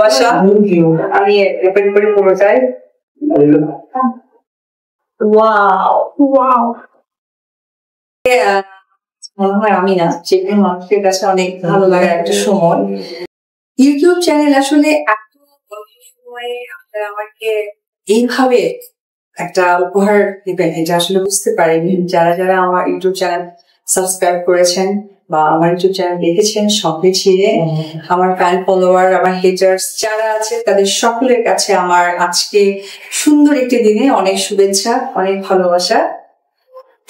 বাসা আমি ওপেন করে পুরোটাই ওয়াও ওয়াও মনে হয় আমি না যে কোনো মানুষের কাছে অনেক ভালো লাগার একটা সময়। ইউটিউব চ্যানেল আসলে এত অল্প সময়ে আপনারা আমাকে এইভাবে একটা উপহার দিবেন এটা আসলে বুঝতে পারিনি। যারা যারা আমার ইউটিউব চ্যানেল সাবস্ক্রাইব করেছেন বা আমার ইউটিউব চ্যানেল দেখেছেন সঙ্গে ছিঁড়ে আমার ফ্যান ফলোয়ার আমার হেটার্স যারা আছে তাদের সকলের কাছে আমার আজকে সুন্দর একটি দিনে অনেক শুভেচ্ছা অনেক ভালোবাসা।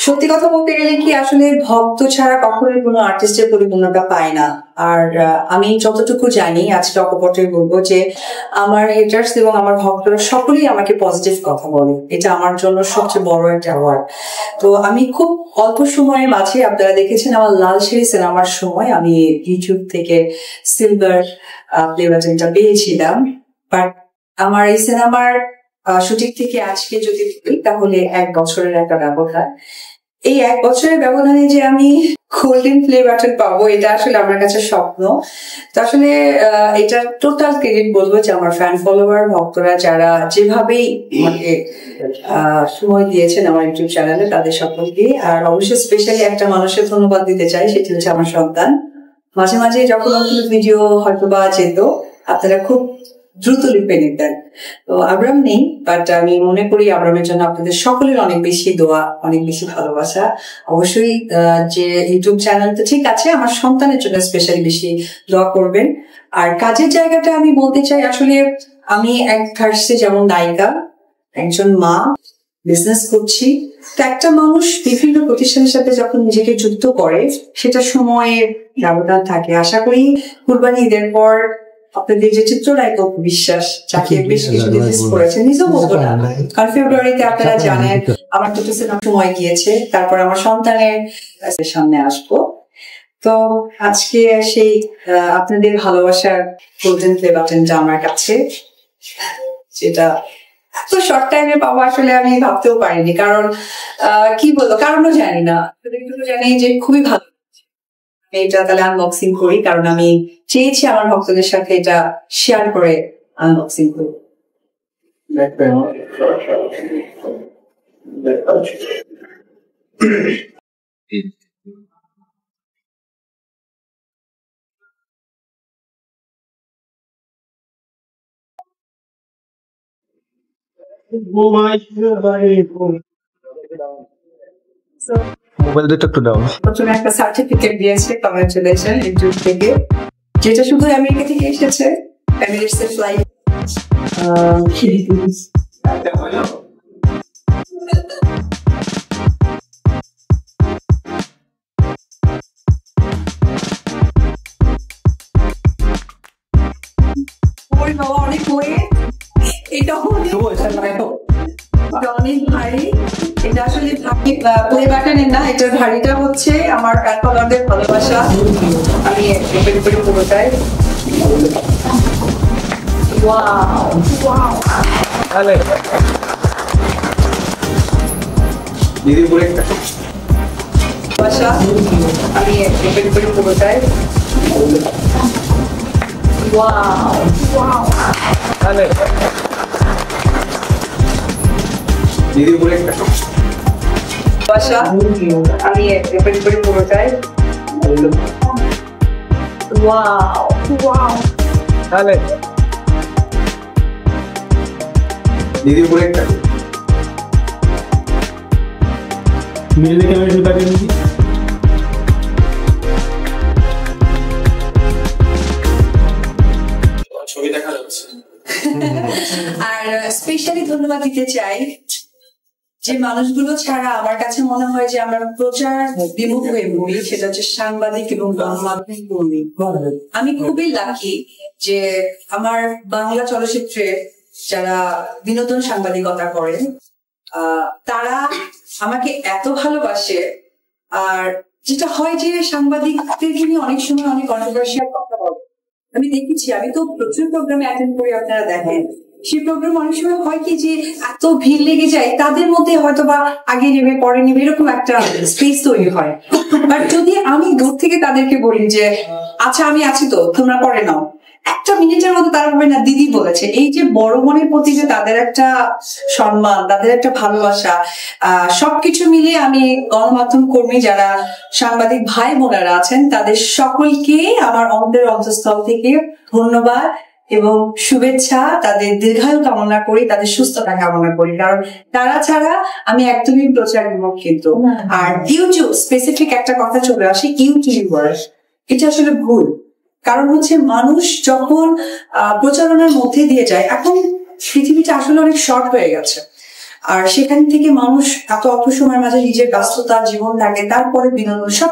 সত্যি কথা বলতে গেলে কি আসলে ভক্ত ছাড়া কখনোই কোনো আর্টিস্টের পরিপূর্ণতা পায় না। আর আমি যতটুকু জানি আজকে অকপটে বলবো যে আমার হেটার্স এবং আমার ভক্তরা সকলেই আমাকে পজিটিভ কথা বলে, এটা আমার জন্য সবচেয়ে বড় একটা অ্যাওয়ার্ড। তো আমি খুব অল্প সময়ের মাঝে আপনারা দেখেছেন আমার লাল সিঁড়ি সিনেমার সময় আমি ইউটিউব থেকে সিলভার প্লে বাটনটা পেয়েছিলাম। বাট আমার এই সিনেমার শুটিং থেকে আজকে যদি বলি তাহলে 1 বছরের একটা ব্যবধান। এই 1 বছরের ব্যবধানে যে আমি গোল্ডেন প্লে বাটন পাবো এটা আসলে আমার কাছে স্বপ্ন। তো আসলে এটা টোটাল ক্রেডিট বলবো যে আমার ফ্যান ফলোয়ার ভক্তরা যারা যেভাবেই আমাকে সময় দিয়েছেন আমার ইউটিউব চ্যানেলে তাদের সকলকে। আর অবশ্যই স্পেশালি একটা মানুষের ধন্যবাদ দিতে চাই, সেটি হচ্ছে আমার সন্তান। মাঝে মাঝে যখন ভিডিও হয়তো বা যেত আপনারা খুব দ্রুত লিখে নিতেন। তো আব্রাম নেই, বাট আমি মনে করি আব্রামের জন্য আপনাদের সকলের অনেক বেশি দোয়া অনেক বেশি ভালোবাসা। অবশ্যই যে ইউটিউব চ্যানেল তো ঠিক আছে, আমার সন্তানের জন্য স্পেশালি বেশি দোয়া করবেন। আর কাজের জায়গাটা আমি বলতে চাই আসলে আমি এক ধার্সে যেমন নায়িকা একজন মা বিজনেস করছি। তো একটা মানুষ বিভিন্ন প্রতিষ্ঠানের সাথে যখন নিজেকে যুক্ত করে সেটা সময়ের ব্যবধান থাকে। আশা করি কুরবানি ঈদের পর আপনাদের যে চিত্রনায়ক বিশ্বাস যাকে বেশ কিছুদিন মিস করেছেন নিজেও বলবো না, কারণ ফেব্রুয়ারিতে আপনারা জানেন আমার দুটো সিনেমা সময় গিয়েছে, তারপর আমার সন্তানের সামনে আসবো। তো আজকে সেই আপনাদের ভালোবাসার গোল্ডেন প্লে বাটনটা আমার কাছে, যেটা এত শর্ট টাইমে পাবো আসলে আমি ভাবতেও পারিনি। কারণ কি বলবো, কারণও জানি না, জানি যে খুবই ভালো এটা তাহলে আনবক্সিং করি, কারণ আমি চেয়েছি আমার ভক্তদের সাথে এটা শেয়ার করে আনবক্সিং করি। মোবাইল দুটো একটু দাও। প্রথমে একটা সার্টিফিকেট দিয়েছে কংগ্রাচুলেশন ইউটিউব থেকে, যেটা শুধু আমেরিকা থেকে এসেছে। এমিরেটস এর ফ্লাইট অনেক বইয়ে এটা অনেক ভারী। এটা আসলে প্লে বাটনের না, এটার ভারীটা হচ্ছে আমার ফ্যানফলোয়ারদের ভালোবাসা। আমি ওপেন করে পুরোটাই ওয়াও ওয়াও ভালোবাসা। আমি ওপেন করে পুরোটাই ওয়াও ওয়াও ভালোবাসা। আমি ওপেন করে পুরোটাই ওয়াও ওয়াও দিদি উপরে একটা মিলে ক্যামেরা শুরু করে দিদি। ছবি দেখা যাচ্ছে। আর স্পেশালি ধন্যবাদ দিতে চাই যে মানুষগুলো ছাড়া আমার কাছে মনে হয় যে আমরা প্রচার বিমুখ হয়ে পড়ি, সেটা হচ্ছে সাংবাদিক এবং গণমাধ্যম কর্মী। আমি খুবই লাকি যে আমার বাংলা চলচ্চিত্রে যারা বিনোদন সাংবাদিকতা করেন তারা আমাকে এত ভালোবাসে। আর যেটা হয় যে সাংবাদিকদেরকে নিয়ে অনেক সময় অনেক কন্ট্রোভার্সিয়াল কথা বলে, আমি দেখেছি। আমি তো প্রচুর প্রোগ্রামে অ্যাটেন্ড করি, আপনারা দেখেন সেই প্রোগ্রাম অনেক সময় হয় কি যে এত ভিড় লেগে যায়, তাদের মধ্যে হয়তো বা আগে নেবে পরে নেবে এরকম একটা স্পেস তৈরি হয়। বাট যদি আমি দূর থেকে তাদেরকে বলি যে আচ্ছা আমি আছি তো তোমরা পরে নাও, একটা মিনিটের মতো তারা ভাবে না দিদি বলেছে। এই যে বড় বোনের প্রতি যে তাদের একটা সম্মান, তাদের একটা ভালোবাসা, সবকিছু মিলিয়ে আমি গণমাধ্যম কর্মী যারা সাংবাদিক ভাই বোনেরা আছেন তাদের সকলকে আমার অন্তরের অন্তঃস্থল থেকে ধন্যবাদ এবং শুভেচ্ছা, তাদের দীর্ঘায়ু কামনা করি, তাদের সুস্থতা কামনা করি, কারণ তারা ছাড়া আমি একদমই প্রচার বিমুখিত। আর ইউটিউব স্পেসিফিক একটা কথা চলে আসে, ইউটিউবার এটা আসলে ভুল। কারণ হচ্ছে মানুষ যখন প্রচারণার মধ্যে দিয়ে যায়, এখন পৃথিবীটা আসলে অনেক শর্ট হয়ে গেছে, আর সেখান থেকে মানুষ এত অল্প সময়ের মাঝে নিজের ব্যস্ততা জীবন থাকে, তারপরে বিনোদন সব